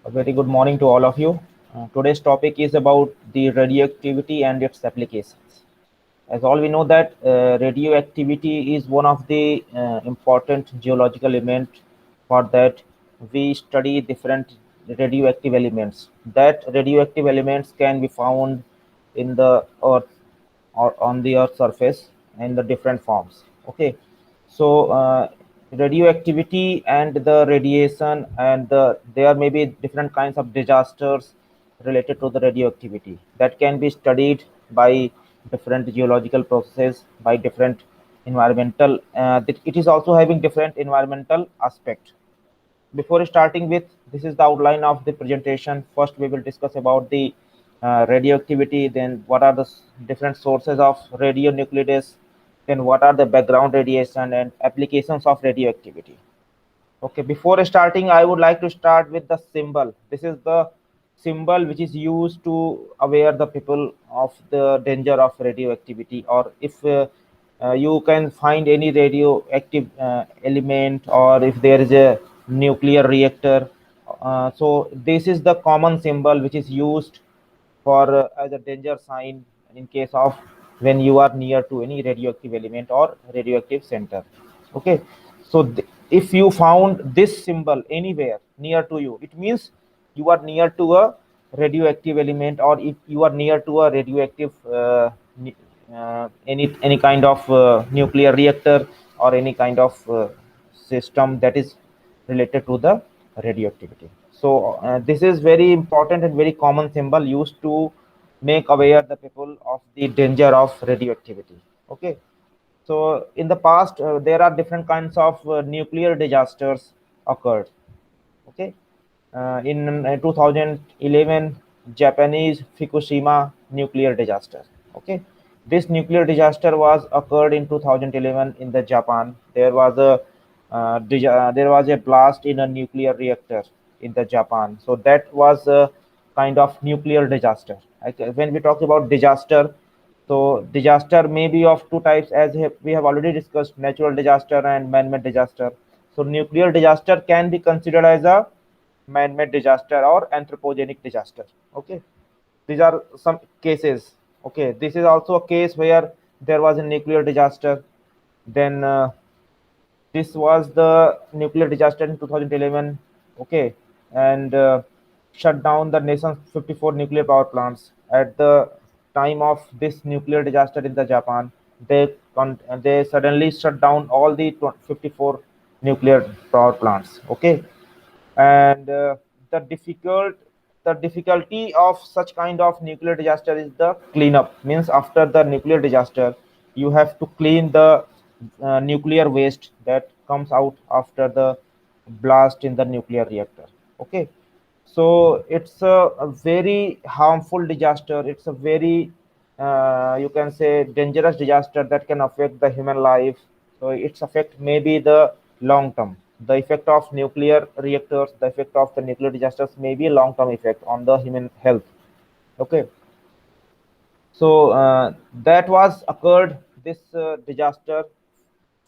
A very good morning to all of you. Today's topic is about the radioactivity and its applications. As all we know that radioactivity is one of the important geological elements. For that, we study different radioactive elements. That radioactive elements can be found in the earth or on the earth's surface in the different forms. Okay, so radioactivity and the radiation and there may be different kinds of disasters related to the radioactivity that can be studied by different geological processes, by different environmental it is also having different environmental aspect. Before starting with, this is the outline of the presentation. First we will discuss about the radioactivity, then what are the different sources of radionuclides, then what are the background radiation and applications of radioactivity. Okay, before starting, I would like to start with the symbol. This is the symbol which is used to aware the people of the danger of radioactivity, or if you can find any radioactive element, or if there is a nuclear reactor. So this is the common symbol which is used for as a danger sign in case of when you are near to any radioactive element or radioactive center. Okay, so if you found this symbol anywhere near to you, it means you are near to a radioactive element, or if you are near to a radioactive any kind of nuclear reactor or any kind of system that is related to the radioactivity. So this is very important and very common symbol used to make aware the people of the danger of radioactivity. Okay, so in the past there are different kinds of nuclear disasters occurred. Okay, in 2011, Japanese Fukushima nuclear disaster. Okay, this nuclear disaster was occurred in 2011 in the Japan. There was a blast in a nuclear reactor in the Japan. So that was a kind of nuclear disaster. When we talk about disaster, so disaster may be of two types, as we have already discussed: natural disaster and man-made disaster. So nuclear disaster can be considered as a man-made disaster or anthropogenic disaster. Okay, these are some cases. Okay, this is also a case where there was a nuclear disaster. Then this was the nuclear disaster in 2011. Okay, and shut down the nation's 54 nuclear power plants. At the time of this nuclear disaster in the Japan, they suddenly shut down all the 54 nuclear power plants. Okay, and the difficult the difficulty of such kind of nuclear disaster is the cleanup. Means after the nuclear disaster, you have to clean the nuclear waste that comes out after the blast in the nuclear reactor. Okay, so it's a very harmful disaster. It's a very you can say dangerous disaster that can affect the human life. So its effect may be the long term. The effect of nuclear reactors, the effect of the nuclear disasters may be a long term effect on the human health. Okay, so that was occurred. This disaster,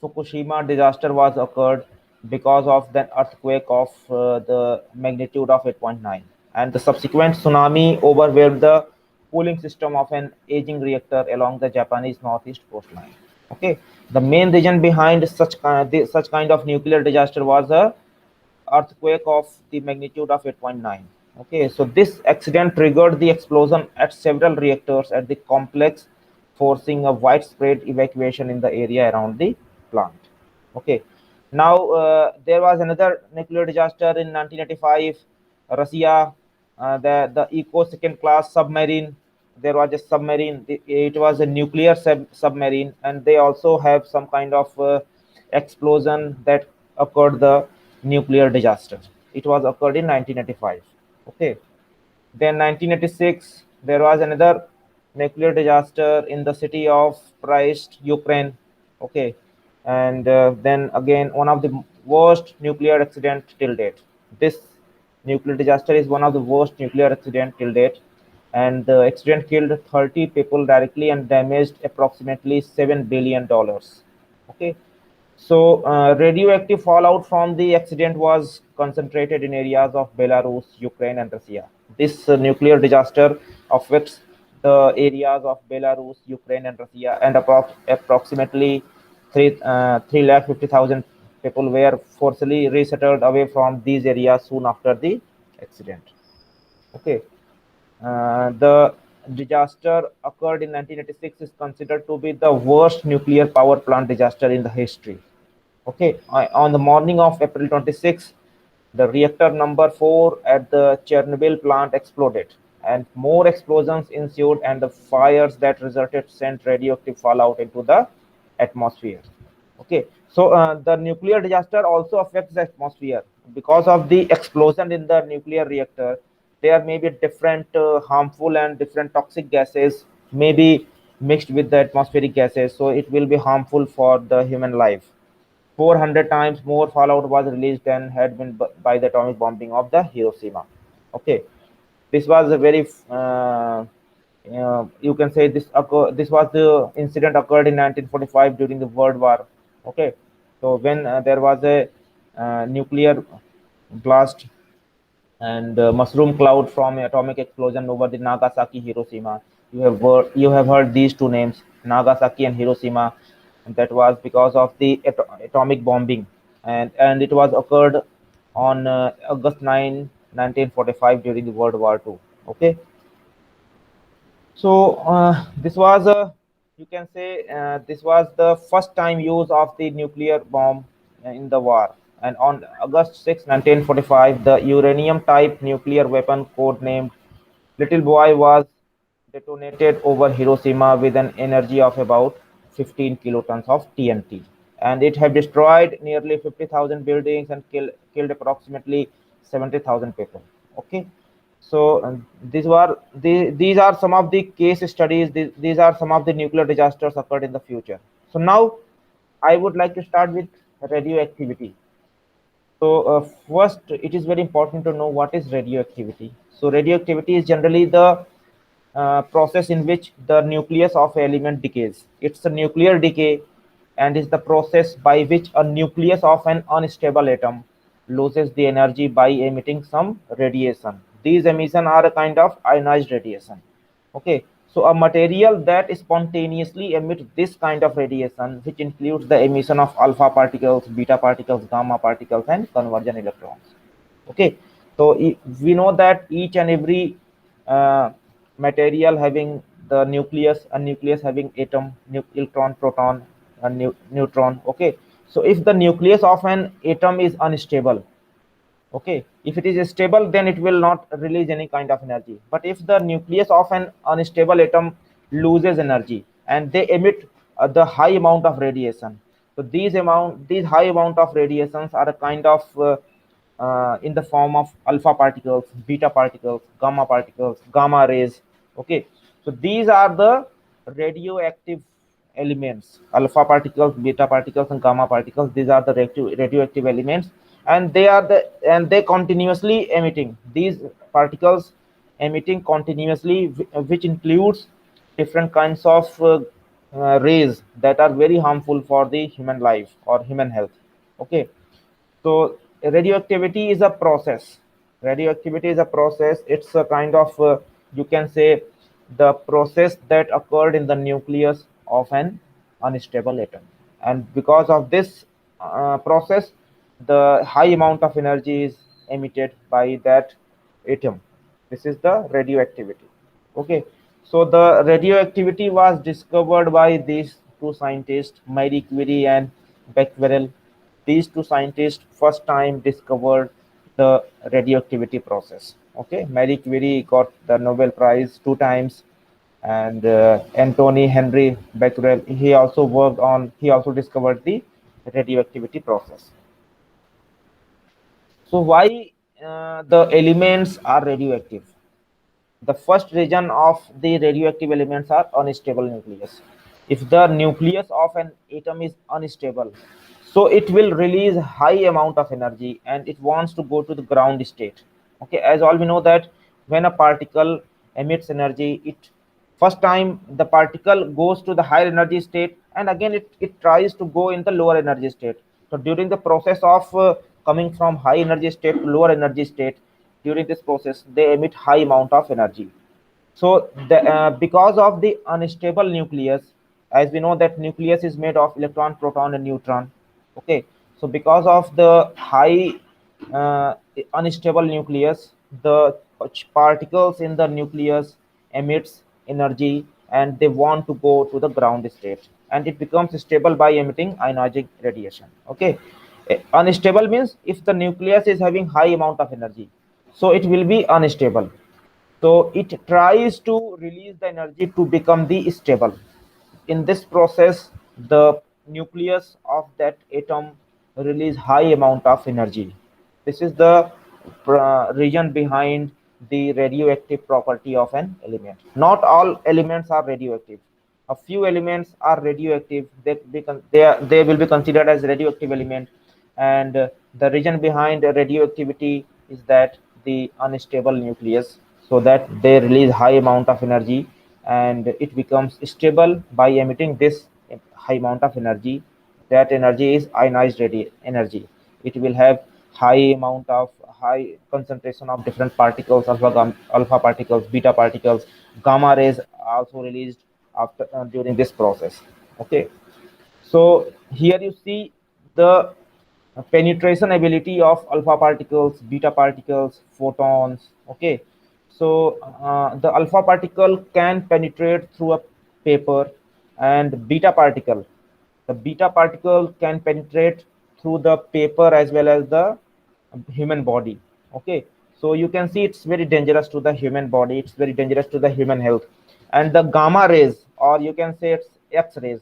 Fukushima disaster, was occurred because of the earthquake of the magnitude of 8.9, and the subsequent tsunami overwhelmed the cooling system of an aging reactor along the Japanese northeast coastline. Okay, the main reason behind such kind of nuclear disaster was a earthquake of the magnitude of 8.9. Okay, so this accident triggered the explosion at several reactors at the complex, forcing a widespread evacuation in the area around the plant. Okay, now there was another nuclear disaster in 1985, Russia, the Eco second class submarine. There was a submarine, it was a nuclear submarine, and they also have some kind of explosion that occurred the nuclear disaster. It was occurred in 1985. Okay, then 1986 there was another nuclear disaster in the city of Brest, Ukraine. Okay, and then again one of the worst nuclear accident till date. This nuclear disaster is one of the worst nuclear accident till date, and the accident killed 30 people directly and damaged approximately $7 billion. Okay, So, radioactive fallout from the accident was concentrated in areas of Belarus, Ukraine, and Russia. This nuclear disaster affects the areas of Belarus, Ukraine, and Russia, and approximately 350,000 people were forcibly resettled away from these areas soon after the accident. Okay. The disaster occurred in 1986 is considered to be the worst nuclear power plant disaster in the history. Okay, on the morning of April 26, the reactor number 4 at the Chernobyl plant exploded, and more explosions ensued, and the fires that resulted sent radioactive fallout into the atmosphere. Okay, so the nuclear disaster also affects the atmosphere because of the explosion in the nuclear reactor. There may be different harmful and different toxic gases, maybe mixed with the atmospheric gases, so it will be harmful for the human life. 400 times more fallout was released than had been by the atomic bombing of the Hiroshima. Okay, this was a very, you can say this was the incident occurred in 1945 during the World War. Okay, so when there was a nuclear blast and mushroom cloud from atomic explosion over the Nagasaki, Hiroshima. You have heard these two names, Nagasaki and Hiroshima, and that was because of the atomic bombing, and it was occurred on August 9, 1945 during the World War II. Okay, so this was a, you can say, this was the first time use of the nuclear bomb in the war. And on August 6, 1945, the uranium type nuclear weapon codenamed Little Boy was detonated over Hiroshima with an energy of about 15 kilotons of TNT. And it had destroyed nearly 50,000 buildings and killed approximately 70,000 people. Okay, so these are some of the case studies. These are some of the nuclear disasters occurred in the future. So now I would like to start with radioactivity. So first, it is very important to know what is radioactivity. So radioactivity is generally the process in which the nucleus of an element decays. It's a nuclear decay and is the process by which a nucleus of an unstable atom loses the energy by emitting some radiation. These emission are a kind of ionized radiation. Okay, so a material that spontaneously emits this kind of radiation, which includes the emission of alpha particles, beta particles, gamma particles, and conversion electrons. Okay, so we know that each and every uh, material having the nucleus, a nucleus having atom, electron, proton, and neutron. Okay, so if the nucleus of an atom is unstable, okay, if it is stable, then it will not release any kind of energy. But if the nucleus of an unstable atom loses energy and they emit the high amount of radiation, so these high amount of radiations are a kind of in the form of alpha particles, beta particles, gamma rays. Okay, so these are the radioactive elements, alpha particles, beta particles, and gamma particles. These are the radioactive elements, and they continuously emitting these particles, emitting continuously, which includes different kinds of rays that are very harmful for the human life or human health. Okay, so radioactivity is a process. Radioactivity is a process. It's a kind of, you can say, the process that occurred in the nucleus of an unstable atom. And because of this process, the high amount of energy is emitted by that atom. This is the radioactivity. Okay. So the radioactivity was discovered by these two scientists, Marie Curie and Becquerel. These two scientists first time discovered the radioactivity process. Okay, Marie Curie got the Nobel Prize 2 times, and Anthony Henry Becquerel, he also discovered the radioactivity process. So why the elements are radioactive? The first reason of the radioactive elements are unstable nucleus. If the nucleus of an atom is unstable, so it will release high amount of energy and it wants to go to the ground state. Okay, as all we know that when a particle emits energy, it First time the particle goes to the higher energy state, and again it tries to go in the lower energy state. So during the process of coming from high energy state to lower energy state, during this process they emit high amount of energy. So because of the unstable nucleus, as we know that nucleus is made of electron, proton, and neutron. Okay, so because of the high uh, unstable nucleus, the particles in the nucleus emits energy, and they want to go to the ground state, and it becomes stable by emitting ionizing radiation. Okay, unstable means if the nucleus is having high amount of energy, so it will be unstable. So it tries to release the energy to become the stable. In this process, the nucleus of that atom release high amount of energy. This is the reason behind the radioactive property of an element. Not all elements are radioactive. A few elements are radioactive. They will be considered as radioactive element, and the reason behind radioactivity is that the unstable nucleus, so that they release high amount of energy, and it becomes stable by emitting this high amount of energy. That energy is ionized energy. It will have high concentration of different particles, alpha particles, beta particles, gamma rays also released after during this process. Okay, so here you see the penetration ability of alpha particles, beta particles, photons. Okay, so the alpha particle can penetrate through a paper, and the beta particle can penetrate through the paper as well as the human body. Okay, so you can see it's very dangerous to the human body, it's very dangerous to the human health. And the gamma rays, or you can say it's x-rays,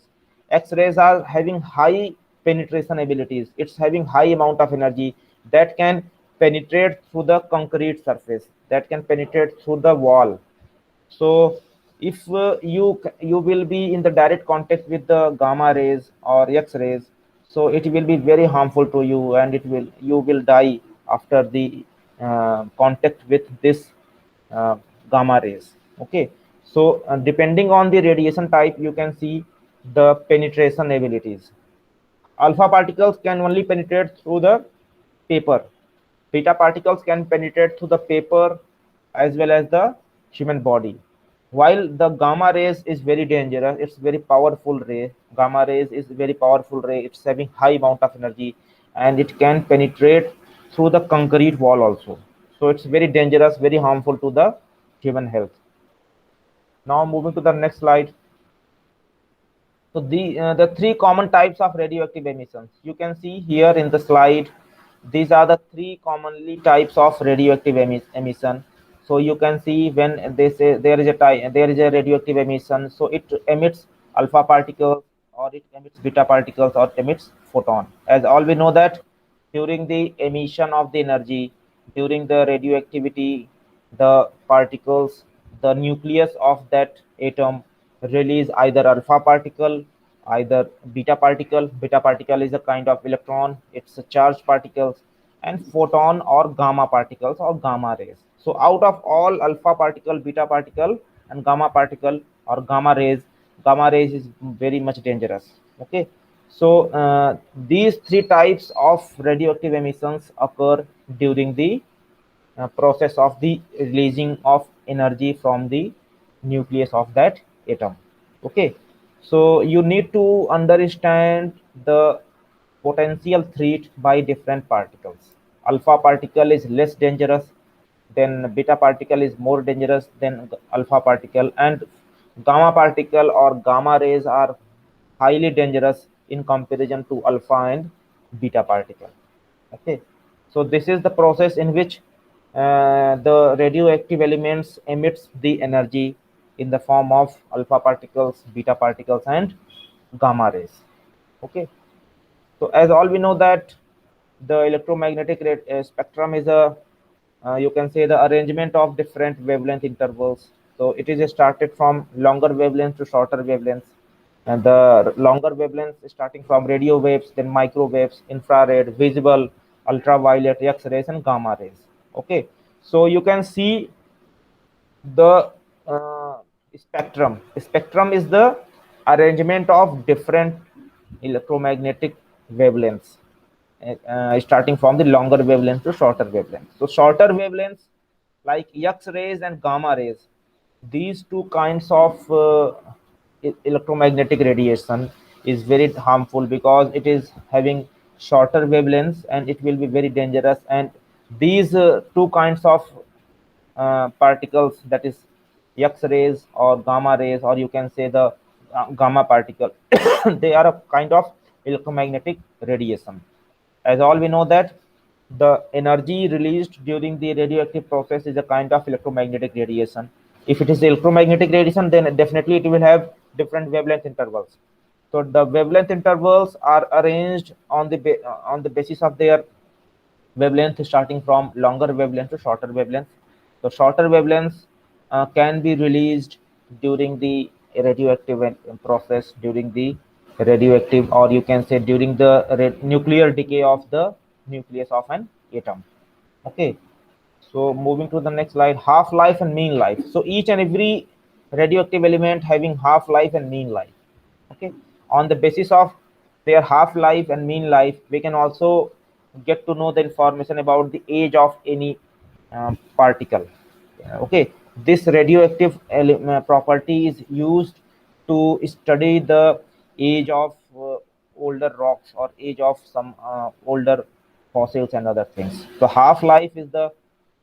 x-rays are having high penetration abilities. It's having high amount of energy that can penetrate through the concrete surface, that can penetrate through the wall. So if you will be in the direct contact with the gamma rays or X rays, so it will be very harmful to you, and it will you will die after the contact with this uh, gamma rays. Okay, so depending on the radiation type, you can see the penetration abilities. Alpha particles can only penetrate through the paper. Beta particles can penetrate through the paper as well as the human body. While the gamma rays is very dangerous, it's very powerful ray. Gamma rays is very powerful ray. It's having high amount of energy, and it can penetrate through the concrete wall also. So it's very dangerous, very harmful to the human health. Now moving to the next slide. So the three common types of radioactive emissions you can see here in the slide. These are the three commonly types of radioactive emission. So you can see when they say there is a radioactive emission, so it emits alpha particles, or it emits beta particles, or emits photon. As all we know that during the emission of the energy, during the radioactivity, the particles, the nucleus of that atom release either alpha particle, either beta particle. Beta particle is a kind of electron, it's a charged particles, and photon or gamma particles or gamma rays. So out of all alpha particle, beta particle, and gamma particle or gamma rays is very much dangerous. Okay, so these three types of radioactive emissions occur during the process of the releasing of energy from the nucleus of that atom. Okay, so you need to understand the potential threat by different particles. Alpha particle is less dangerous, then beta particle is more dangerous than alpha particle, and gamma particle or gamma rays are highly dangerous in comparison to alpha and beta particle. Okay, so this is the process in which the radioactive elements emits the energy in the form of alpha particles, beta particles, and gamma rays. Okay, so as all we know that the electromagnetic spectrum is a you can say the arrangement of different wavelength intervals. So it is started from longer wavelengths to shorter wavelengths, and the longer wavelengths starting from radio waves, then microwaves, infrared, visible, ultraviolet, X-rays, and gamma rays. Okay, so you can see the Spectrum is the arrangement of different electromagnetic wavelengths, starting from the longer wavelength to shorter wavelength. So shorter wavelengths like X rays and gamma rays, these two kinds of electromagnetic radiation is very harmful because it is having shorter wavelengths and it will be very dangerous. And these two kinds of particles, that is X rays or gamma rays, or you can say the gamma particle, they are a kind of electromagnetic radiation. As all we know that the energy released during the radioactive process is a kind of electromagnetic radiation. If it is electromagnetic radiation, then definitely it will have different wavelength intervals. So the wavelength intervals are arranged on the basis of their wavelength, starting from longer wavelength to shorter wavelength. So shorter wavelengths can be released during the radioactive process, during the radioactive, or you can say during the nuclear decay of the nucleus of an atom. Okay, so moving to the next slide, half life and mean life. So each and every radioactive element having half life and mean life. Okay, on the basis of their half life and mean life, we can also get to know the information about the age of any particle. Okay, this radioactive property is used to study the age of older rocks or age of some older fossils and other things. So half life is the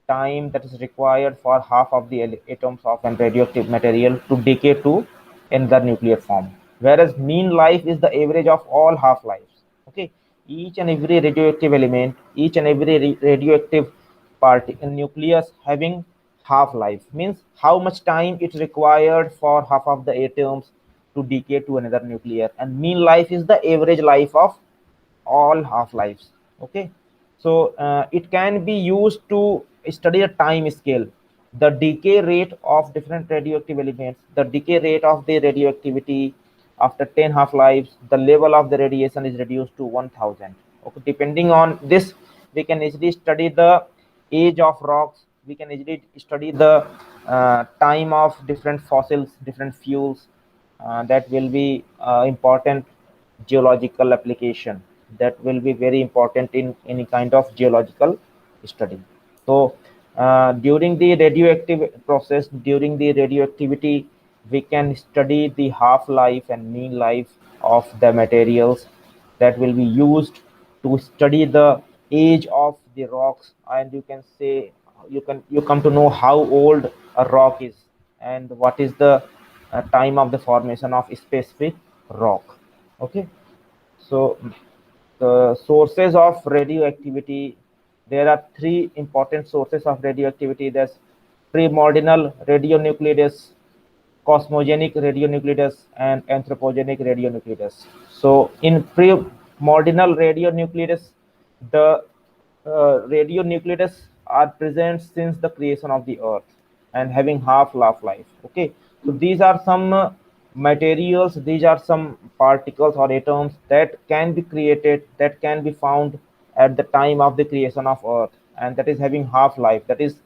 time that is required for half of the atoms of an radioactive material to decay to another nuclear form, whereas mean life is the average of all half lives. Okay, each and every radioactive element, each and every radioactive part in nucleus having half life means how much time it required for half of the atoms to decay to another nuclear, and mean life is the average life of all half lives. Okay, so it can be used to study a time scale, the decay rate of different radioactive elements, the decay rate of the radioactivity after 10 half lives, the level of the radiation is reduced to 1000. Okay, depending on this, we can easily study the age of rocks, we can easily study the time of different fossils, different fuels. That will be important geological application, that will be very important in any kind of geological study. So during the radioactive process, during the radioactivity, we can study the half life and mean life of the materials that will be used to study the age of the rocks, and you can say you come to know how old a rock is and what is the time of the formation of specific rock. Okay, so the sources of radioactivity, there are three important sources of radioactivity. There's primordial radionuclides, cosmogenic radionuclides, and anthropogenic radionuclides. So in primordial radionuclides, the radionuclides are present since the creation of the earth and having half life. Okay, so these are some materials, these are some particles or atoms that can be created, that can be found at the time of the creation of earth, and that is having half life, that is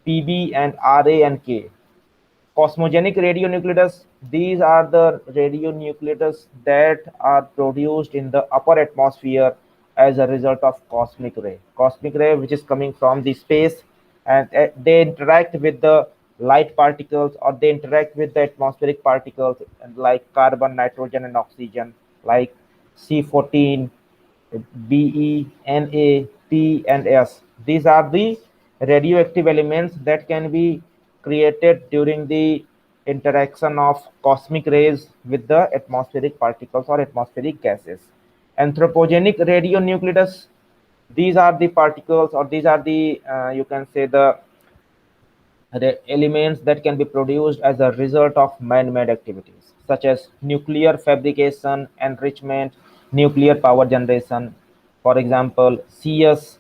Pb and Ra and K. Cosmogenic radionuclides, these are the radionuclides that are produced in the upper atmosphere as a result of cosmic ray. Cosmic ray, which is coming from the space, and they interact with the light particles, or they interact with the atmospheric particles like carbon, nitrogen, and oxygen, like C14, Be, Na, P, and S. These are the radioactive elements that can be created during the interaction of cosmic rays with the atmospheric particles or atmospheric gases. Anthropogenic radionuclides, these are the particles, or these are the you can say the elements that can be produced as a result of man-made activities such as nuclear fabrication, enrichment, nuclear power generation. For example, CS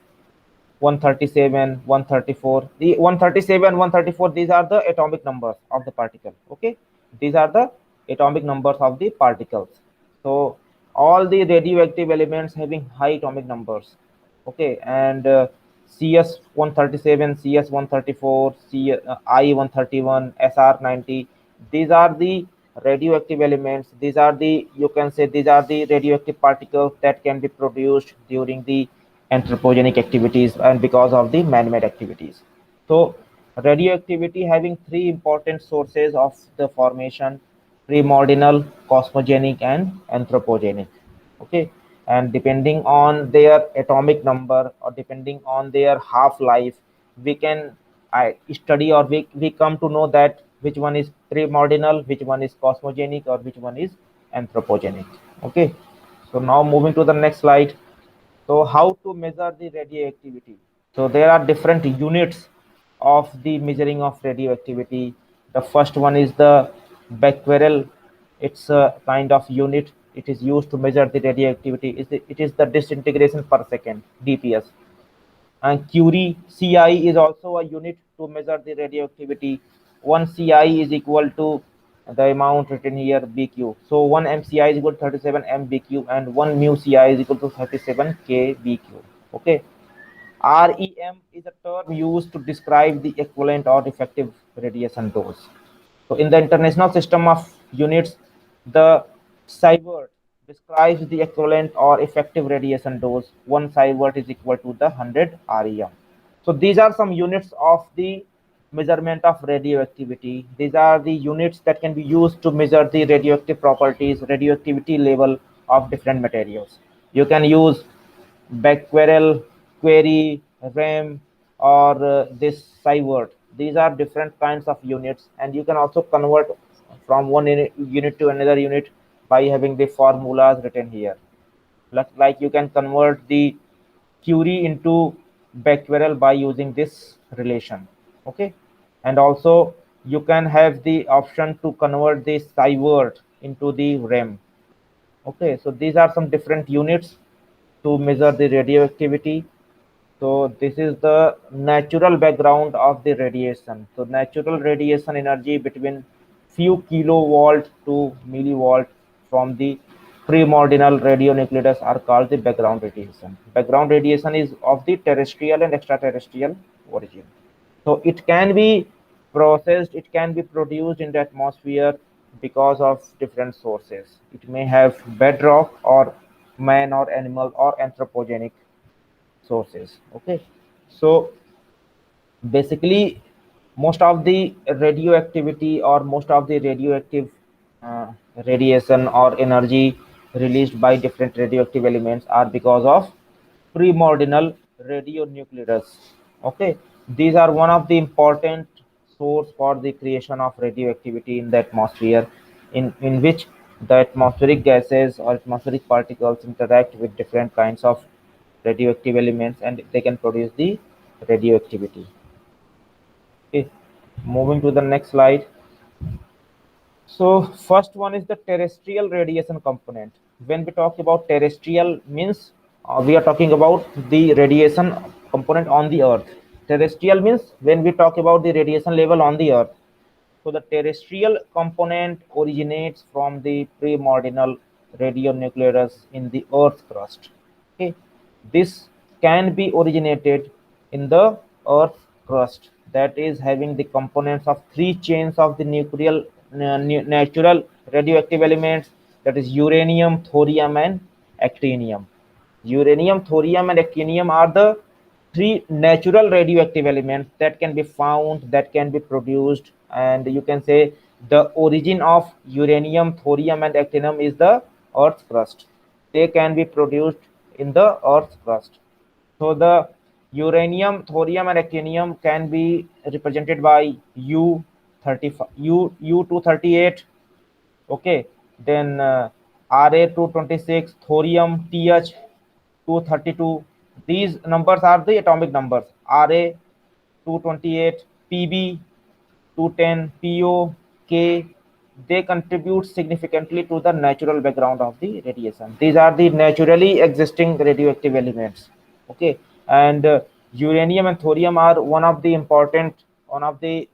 137, 134. The 137, 134, these are the atomic numbers of the particle. Okay, these are the atomic numbers of the particles. So all the radioactive elements having high atomic numbers. Okay, and CS 137, CS 134, I 131, SR 90, These are the radioactive elements. These are the, you can say, these are the radioactive particles that can be produced during the anthropogenic activities and because of the man-made activities. So radioactivity having three important sources of the formation: primordial, cosmogenic, and anthropogenic. Okay, and depending on their atomic number or depending on their half life, we can study, or we come to know that which one is primordial, which one is cosmogenic, or which one is anthropogenic. Okay, so now moving to the next slide. So how to measure the radioactivity? So there are different units of the measuring of radioactivity. The first one is the becquerel. It's a kind of unit. It is used to measure the radioactivity. It is the disintegration per second, DPS. And Curie CI is also a unit to measure the radioactivity. One CI is equal to the amount written here, BQ. So one MCI is equal to 37 MBQ, and one mu CI is equal to 37 KBQ. Okay. REM is a term used to describe the equivalent or effective radiation dose. So in the International System of Units, the sievert describes the equivalent or effective radiation dose. One sievert is equal to the 100 REM. So these are some units of the measurement of radioactivity. These are the units that can be used to measure the radioactive properties, radioactivity level of different materials. You can use Becquerel, Query, RAM, or this sievert. These are different kinds of units, and you can also convert from one unit to another unit by having the formulas written here. Like you can convert the Curie into Becquerel by using this relation. Okay, and also you can have the option to convert the sievert into the RAM. Okay, so these are some different units to measure the radioactivity. So this is the natural background of the radiation. So natural radiation energy between few kilovolt to millivolt from the primordial radionuclides are called the background radiation. Background radiation is of the terrestrial and extraterrestrial origin. So it can be processed, it can be produced in the atmosphere because of different sources. It may have bedrock or man or animal or anthropogenic sources. Okay, so basically most of the radioactivity or most of the radioactive uh, radiation or energy released by different radioactive elements are because of primordial radionuclides. Okay, these are one of the important source for the creation of radioactivity in the atmosphere, in which the atmospheric gases or atmospheric particles interact with different kinds of radioactive elements and they can produce the radioactivity. Okay, moving to the next slide. So first one is the terrestrial radiation component. When we talk about terrestrial means we are talking about the radiation component on the earth. Terrestrial means when we talk about the radiation level on the earth. So the terrestrial component originates from the primordial radionuclides in the earth crust. Okay, this can be originated in the earth crust that is having the components of three chains of the natural radioactive elements, that is uranium, thorium, and actinium. Uranium, thorium, and actinium are the three natural radioactive elements that can be found, that can be produced, and you can say the origin of uranium, thorium, and actinium is the earth's crust. They can be produced in the earth's crust. So the uranium, thorium, and actinium can be represented by U35, U238. Okay, then Ra226, thorium, Th232. These numbers are the atomic numbers: Ra228, Pb210, Po, K. They contribute significantly to the natural background of the radiation. These are the naturally existing radioactive elements. Okay, and uranium and thorium are one of the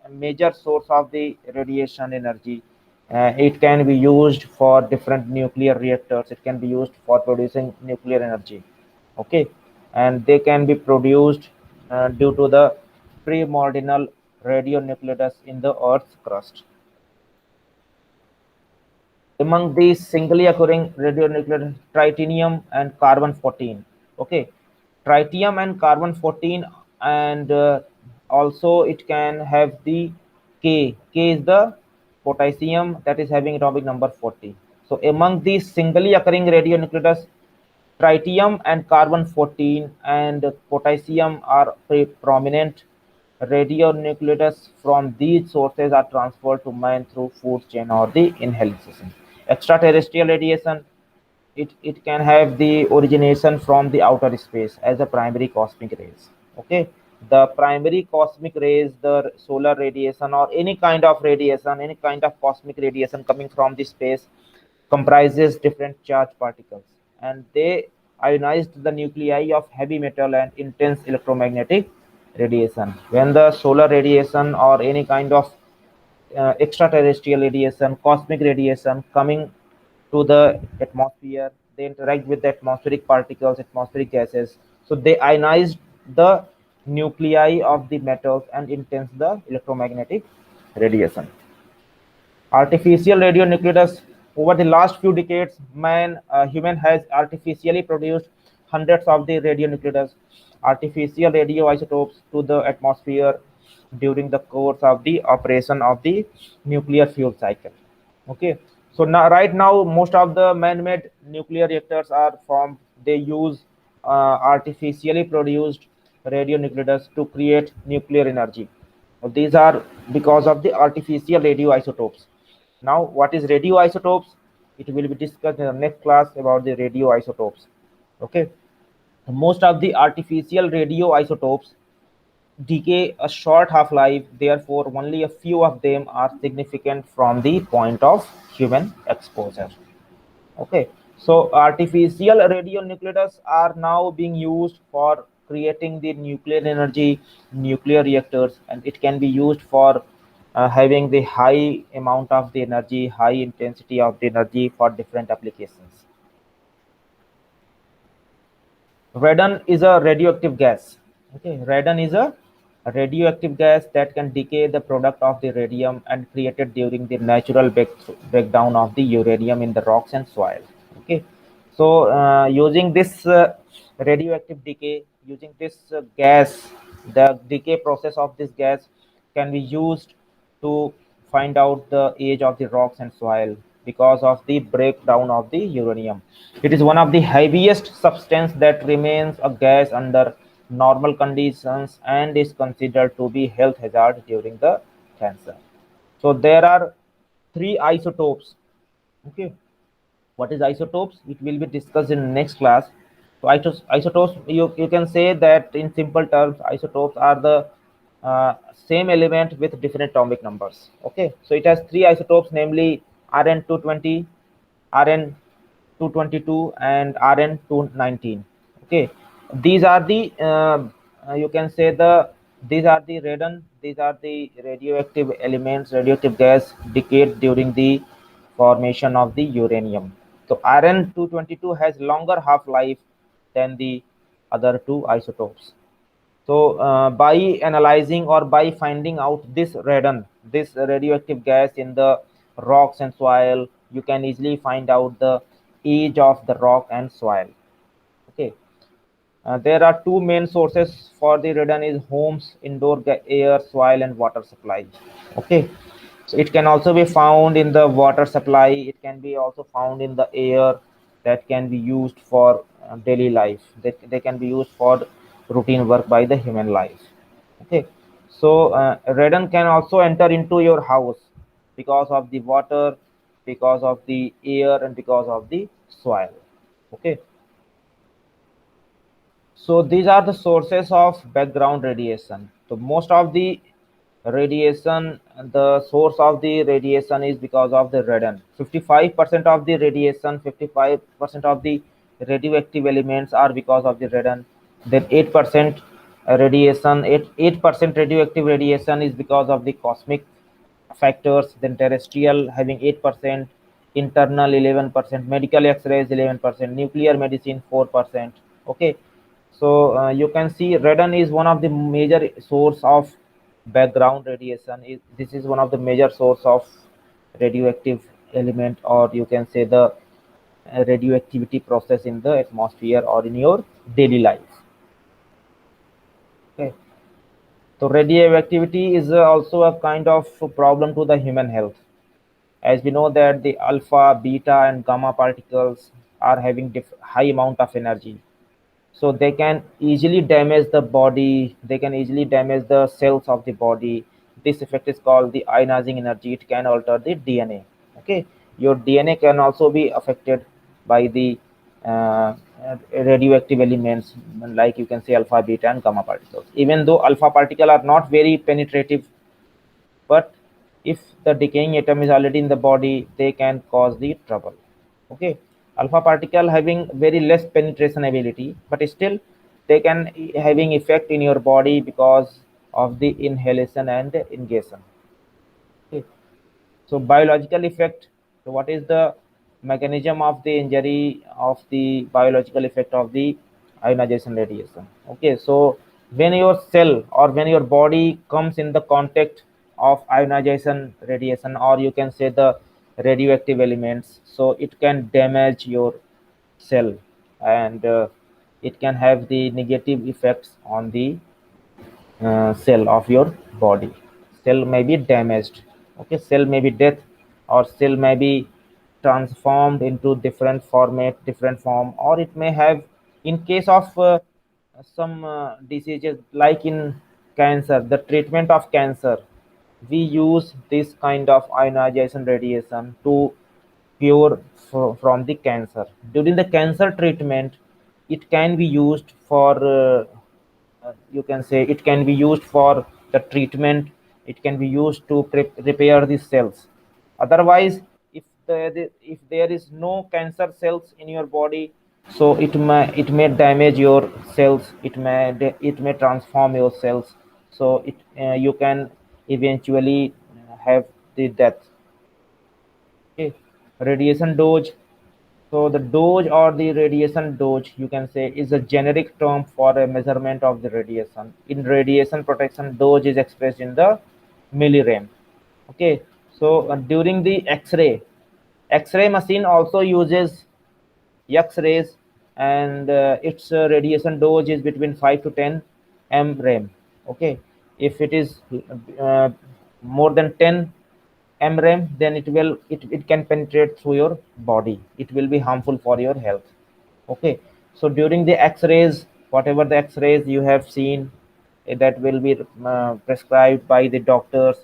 major source of the radiation energy. It can be used for different nuclear reactors. It can be used for producing nuclear energy. Okay, and they can be produced due to the primordial radionuclides in the earth's crust. among these singly occurring radionuclide tritium and carbon 14. Okay, tritium and carbon 14, and also it can have the K is the potassium that is having atomic number 40. So among these singly occurring radionuclides, tritium and carbon 14 and potassium are prominent. Radionuclides from these sources are transferred to man through food chain or the inhalation. Extraterrestrial radiation, it can have the origination from the outer space as a primary cosmic rays. Okay, the primary cosmic rays, the solar radiation or any kind of radiation, any kind of cosmic radiation coming from the space comprises different charged particles, and they ionized the nuclei of heavy metal and intense electromagnetic radiation. When the solar radiation or any kind of extraterrestrial radiation, cosmic radiation coming to the atmosphere, they interact with the atmospheric particles, atmospheric gases. So they ionize the nuclei of the metals and intense the electromagnetic radiation. Artificial radionuclides. Over the last few decades, human has artificially produced hundreds of the radionuclides, artificial radioisotopes to the atmosphere during the course of the operation of the nuclear fuel cycle. Okay, so now right now most of the man-made nuclear reactors are formed. They use artificially produced radionuclides to create nuclear energy. These are because of the artificial radioisotopes. Now, what is radioisotopes? It will be discussed in the next class about the radioisotopes. Okay, most of the artificial radioisotopes decay a short half-life, therefore only a few of them are significant from the point of human exposure. Okay, so artificial radionuclides are now being used for creating the nuclear energy, nuclear reactors, and it can be used for having the high amount of the energy, high intensity of the energy for different applications. Radon is a radioactive gas. Okay, radon is a radioactive gas that can decay the product of the radium and created during the natural breakdown of the uranium in the rocks and soil. Okay, so using this radioactive decay, using this gas, the decay process of this gas can be used to find out the age of the rocks and soil because of the breakdown of the uranium. It is one of the heaviest substance that remains a gas under normal conditions and is considered to be health hazard during the cancer. So there are three isotopes. Okay, what is isotopes? It will be discussed in next class. So isotopes, you can say that in simple terms, isotopes are the same element with different atomic numbers. Okay, so it has three isotopes, namely Rn220, Rn222, and Rn219. Okay, these are the you can say these are the radon, these are the radioactive elements, radioactive gas decayed during the formation of the uranium. So Rn222 has longer half-life than the other two isotopes. So by analyzing or by finding out this radon, this radioactive gas in the rocks and soil, you can easily find out the age of the rock and soil. Okay, there are two main sources for the radon: is homes, indoor air, soil, and water supply. Okay, so it can also be found in the water supply. It can be also found in the air that can be used for daily life. They can be used for routine work by the human life. Okay, so radon can also enter into your house because of the water, because of the air, and because of the soil. Okay, so these are the sources of background radiation. So most of the radiation, the source of the radiation is because of the radon. 55% of the radiation, 55% of the radioactive elements are because of the radon. Then 8% radiation, 8% radioactive radiation is because of the cosmic factors. Then terrestrial having 8%, internal 11%, medical X-rays 11%, nuclear medicine 4%. Okay, so you can see radon is one of the major source of background radiation. This is one of the major source of radioactive element, or you can say the radioactivity process in the atmosphere or in your daily life. Okay, so radioactivity is also a kind of problem to the human health, as we know that the alpha, beta, and gamma particles are having high amount of energy, so they can easily damage the body, they can easily damage the cells of the body. This effect is called the ionizing energy. It can alter the DNA. Okay, your DNA can also be affected by the uh, radioactive elements, like you can say alpha, beta, and gamma particles. Even though alpha particle are not very penetrative, but if the decaying atom is already in the body, they can cause the trouble. Okay, alpha particle having very less penetration ability, but still they can having effect in your body because of the inhalation and ingestion. Okay, so biological effect. So what is the mechanism of the injury of the biological effect of the ionization radiation? Okay, so when your cell or when your body comes in the contact of ionization radiation, or you can say the radioactive elements, so it can damage your cell, and it can have the negative effects on the cell of your body. Cell may be damaged. Okay, cell may be death, or cell may be transformed into different format, different form, or it may have, in case of some diseases like in cancer, the treatment of cancer, we use this kind of ionization radiation to cure from the cancer. During the cancer treatment, it can be used for you can say it can be used for the treatment. It can be used to repair the cells. Otherwise, if there is no cancer cells in your body, so it may damage your cells, it may transform your cells, so it you can eventually have the death. Okay, radiation dose. So the dose or the radiation dose, you can say, is a generic term for a measurement of the radiation. In radiation protection, dose is expressed in the millirem. Okay, so during the X-ray machine also uses X-rays, and its radiation dose is between 5 to 10 mrem. Okay, if it is uh, more than 10 mrem, then it can penetrate through your body. It will be harmful for your health. Okay, so during the X-rays, whatever the X-rays you have seen, that will be prescribed by the doctors.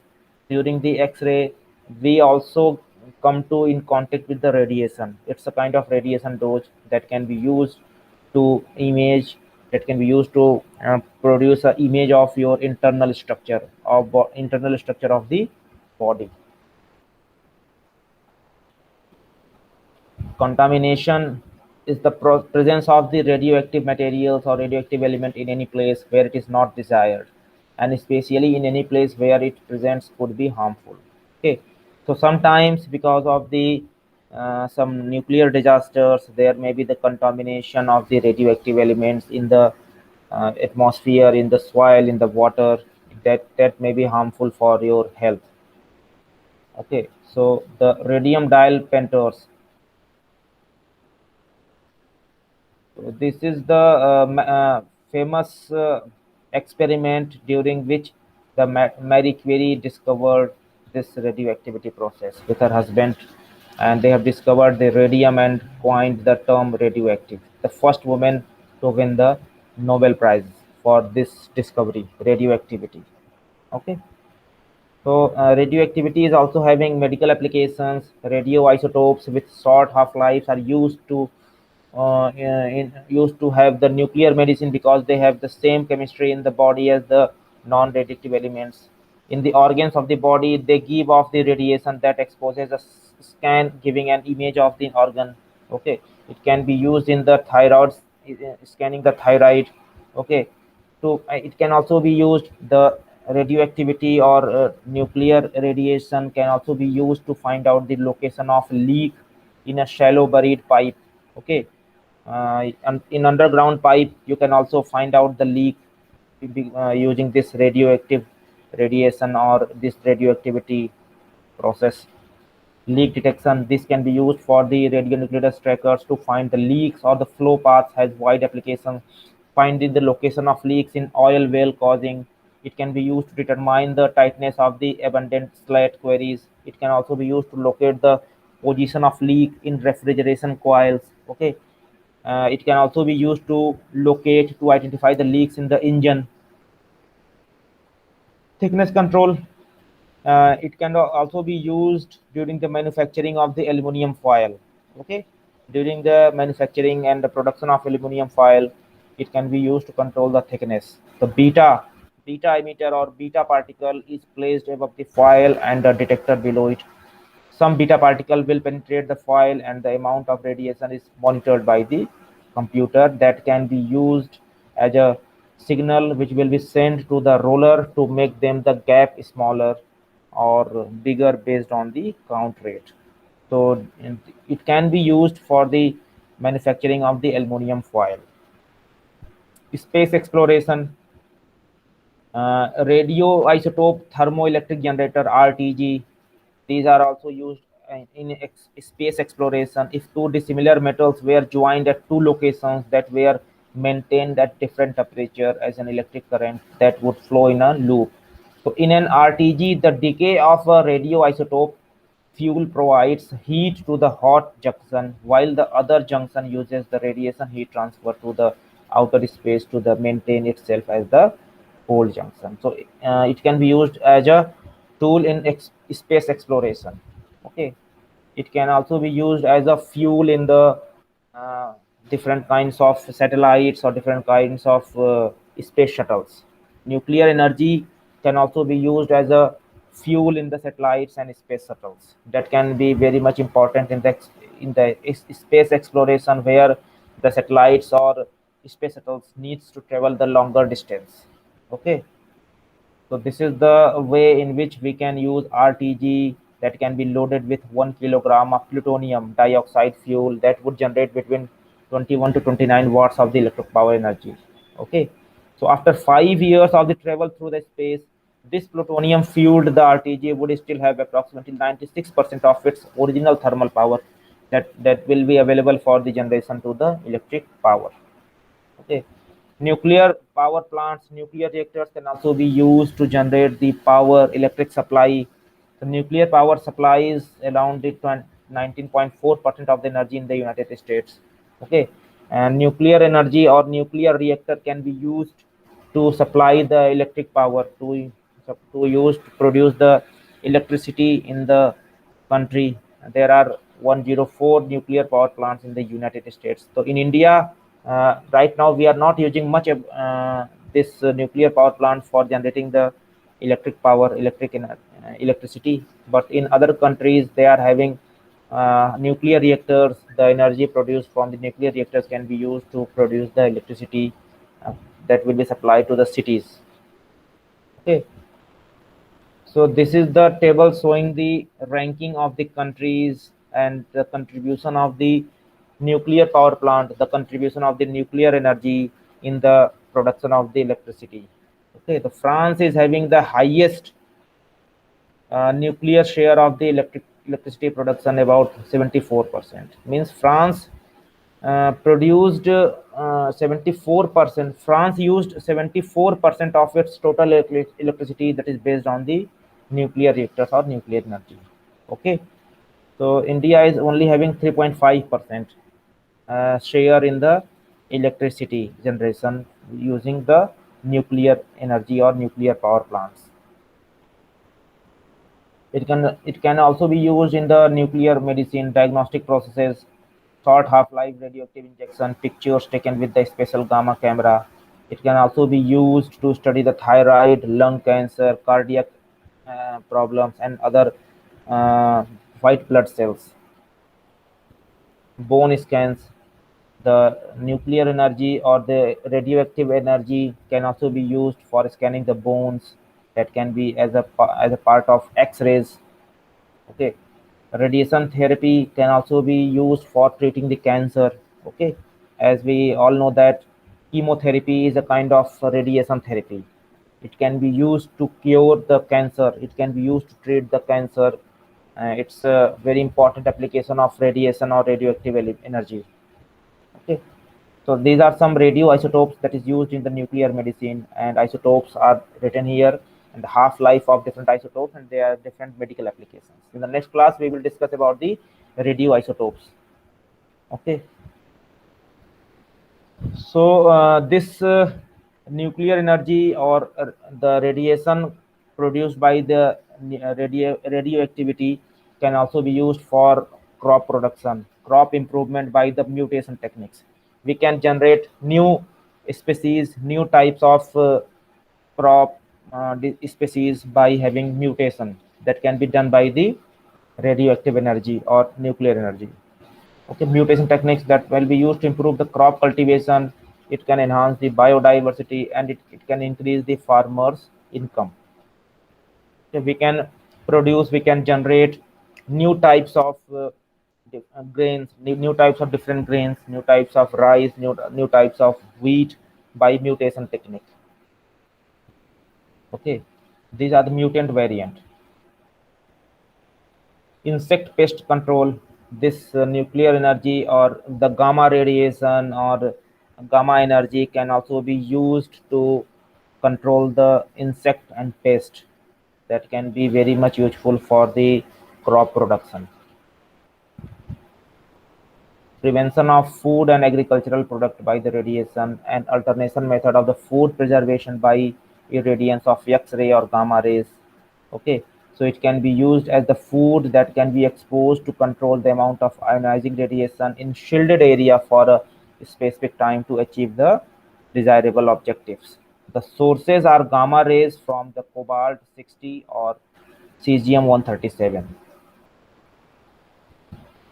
During the X-ray, we also come to in contact with the radiation. It's a kind of radiation dose that can be used to image, that can be used to produce an image of your internal structure of internal structure of the body. Contamination is the presence of the radioactive materials or radioactive element in any place where it is not desired, and especially in any place where it presents could be harmful. Okay, so sometimes because of the some nuclear disasters, there may be the contamination of the radioactive elements in the atmosphere, in the soil, in the water, that may be harmful for your health. Okay, so the radium dial penters. This is the famous experiment during which the Marie Curie discovered this radioactivity process with her husband, and they have discovered the radium and coined the term radioactive. The first woman to win the Nobel Prize for this discovery, radioactivity. Okay. So radioactivity is also having medical applications. Radioisotopes with short half-lives are used to have the nuclear medicine because they have the same chemistry in the body as the non-radioactive elements. In the organs of the body, they give off the radiation that exposes a scan, giving an image of the organ. Okay, it can be used in the thyroid, scanning the thyroid. Okay, so it can also be used, the radioactivity or nuclear radiation can also be used to find out the location of leak in a shallow buried pipe. Okay, and in underground pipe you can also find out the leak using this radioactive radiation or this radioactivity process. Leak detection, this can be used for the radionuclide trackers to find the leaks or the flow paths, has wide application. Finding the location of leaks in oil well causing, it can be used to determine the tightness of the abundant slat queries. It can also be used to locate the position of leak in refrigeration coils. Okay, it can also be used to locate to identify the leaks in the engine. Thickness control, it can also be used during the manufacturing of the aluminum foil. Okay, during the manufacturing and the production of aluminum foil, it can be used to control the thickness. The beta emitter or beta particle is placed above the foil and the detector below it. Some beta particle will penetrate the foil and the amount of radiation is monitored by the computer. That can be used as a signal which will be sent to the roller to make them the gap smaller or bigger based on the count rate. So it can be used for the manufacturing of the aluminum foil. Space exploration, radioisotope thermoelectric generator RTG, these are also used in space exploration. If two dissimilar metals were joined at two locations that were maintained at different temperature, as an electric current that would flow in a loop. So in an RTG, the decay of a radioisotope fuel provides heat to the hot junction, while the other junction uses the radiation heat transfer to the outer space to the maintain itself as the cold junction. So it can be used as a tool in space exploration. Okay, it can also be used as a fuel in the uh, different kinds of satellites or different kinds of space shuttles. Nuclear energy can also be used as a fuel in the satellites and space shuttles. That can be very much important in the space exploration, where the satellites or space shuttles needs to travel the longer distance. Okay, so this is the way in which we can use RTG that can be loaded with 1 kilogram of plutonium dioxide fuel that would generate between 21 to 29 watts of the electric power energy. Okay, so after 5 years of the travel through the space, this plutonium fueled the RTG would still have approximately 96% of its original thermal power that will be available for the generation to the electric power. Okay, nuclear power plants, nuclear reactors can also be used to generate the power electric supply. The nuclear power supplies around the 19.4% of the energy in the United States. Okay, and nuclear energy or nuclear reactor can be used to supply the electric power to use to produce the electricity in the country. There are 104 nuclear power plants in the United States. So in India, right now we are not using much this nuclear power plants for generating the electric power, electricity. But in other countries, they are having nuclear reactors. The energy produced from the nuclear reactors can be used to produce the electricity uh, that will be supplied to the cities. Okay, so this is the table showing the ranking of the countries and the contribution of the nuclear power plant, the contribution of the nuclear energy in the production of the electricity. Okay, the France is having the highest nuclear share of the electricity production, about 74%. Means France produced 74%. France used 74% of its total electricity that is based on the nuclear reactors or nuclear energy. Okay, so India is only having 3.5% share in the electricity generation using the nuclear energy or nuclear power plants. It can also be used in the nuclear medicine diagnostic processes, short half-life radioactive injection, pictures taken with the special gamma camera. It can also be used to study the thyroid, lung cancer, cardiac problems, and other uh, white blood cells. Bone scans, the nuclear energy or the radioactive energy can also be used for scanning the bones. That can be as a part of X-rays. Okay, radiation therapy can also be used for treating the cancer. Okay, as we all know that chemotherapy is a kind of radiation therapy. It can be used to cure the cancer, it can be used to treat the cancer. It's a very important application of radiation or radioactive energy. Okay, so these are some radioisotopes that is used in the nuclear medicine, and isotopes are written here, and the half-life of different isotopes, and they are different medical applications. In the next class, we will discuss about the radioisotopes. Okay, so this nuclear energy or the radiation produced by the radioactivity can also be used for crop production, crop improvement by the mutation techniques. We can generate new species, new types of crop species by having mutation that can be done by the radioactive energy or nuclear energy. Okay, mutation techniques that will be used to improve the crop cultivation. It can enhance the biodiversity, and it can increase the farmers income. Okay, we can generate new types of grains, new types of different grains, new types of rice, new types of wheat by mutation technique. Okay, these are the mutant variant. Insect pest control. This nuclear energy or the gamma radiation or gamma energy can also be used to control the insect and pest. That can be very much useful for the crop production. Prevention of food and agricultural product by the radiation, and alternation method of the food preservation by irradiance of X-ray or gamma rays. Okay, so it can be used as the food that can be exposed to control the amount of ionizing radiation in shielded area for a specific time to achieve the desirable objectives. The sources are gamma rays from the cobalt 60 or cesium 137.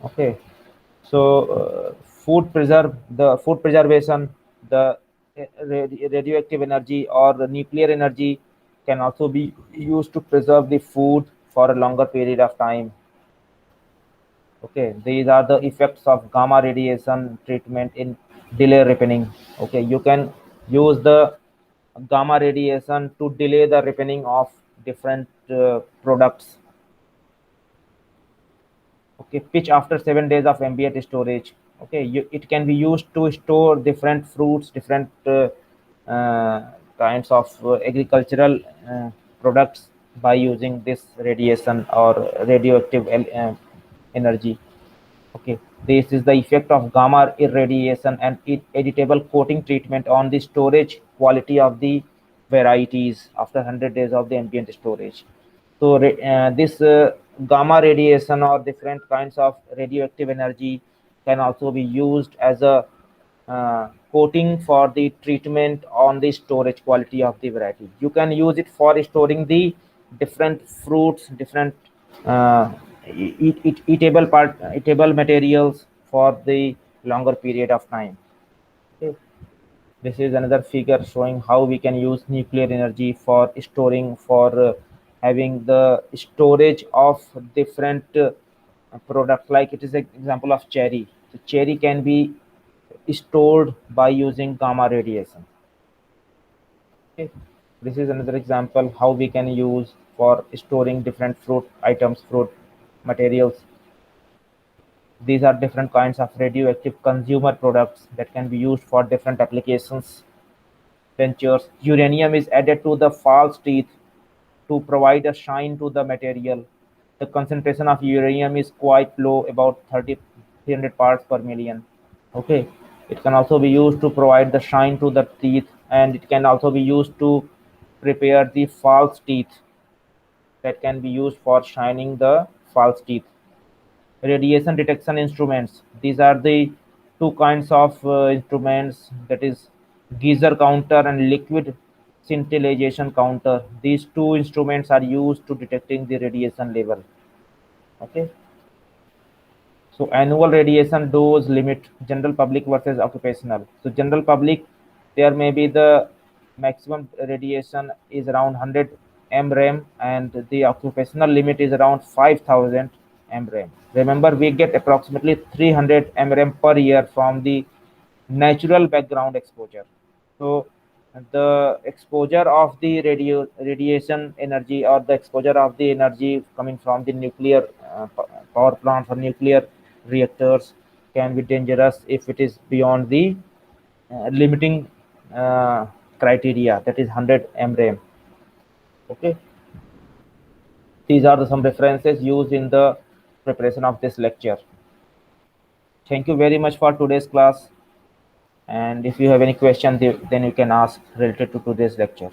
Okay, so food preservation, the radioactive energy or the nuclear energy can also be used to preserve the food for a longer period of time. Okay, these are the effects of gamma radiation treatment in delay ripening. Okay, you can use the gamma radiation to delay the ripening of different products. Okay, pitch after 7 days of ambient storage. Okay, it can be used to store different fruits, different kinds of agricultural products by using this radiation or radioactive energy. Okay, this is the effect of gamma irradiation and editable coating treatment on the storage quality of the varieties after 100 days of the ambient storage. So this gamma radiation or different kinds of radioactive energy can also be used as a coating for the treatment on the storage quality of the variety. You can use it for storing the different fruits, different uh, eatable materials for the longer period of time. Okay. This is another figure showing how we can use nuclear energy for storing, for having the storage of different products. Like it is an example of cherry. So cherry can be stored by using gamma radiation. Okay. This is another example how we can use for storing different fruit items, fruit materials. These are different kinds of radioactive consumer products that can be used for different applications. Dentures. Uranium is added to the false teeth to provide a shine to the material. The concentration of uranium is quite low, about 300 parts per million. Okay, it can also be used to provide the shine to the teeth, and it can also be used to prepare the false teeth that can be used for shining the false teeth. Radiation detection instruments. These are the two kinds of instruments, that is geyser counter and liquid scintillation counter. These two instruments are used to detecting the radiation level. Okay. So annual radiation dose limit, general public versus occupational. So general public, there may be the maximum radiation is around 100 mrem, and the occupational limit is around 5000 mrem. Remember, we get approximately 300 mrem per year from the natural background exposure. So the exposure of the radiation energy, or the exposure of the energy coming from the nuclear power plant or nuclear reactors, can be dangerous if it is beyond the limiting uh, criteria, that is 100 mrem. Okay, these are some references used in the preparation of this lecture. Thank you very much for today's class, and if you have any question, then you can ask related to today's lecture.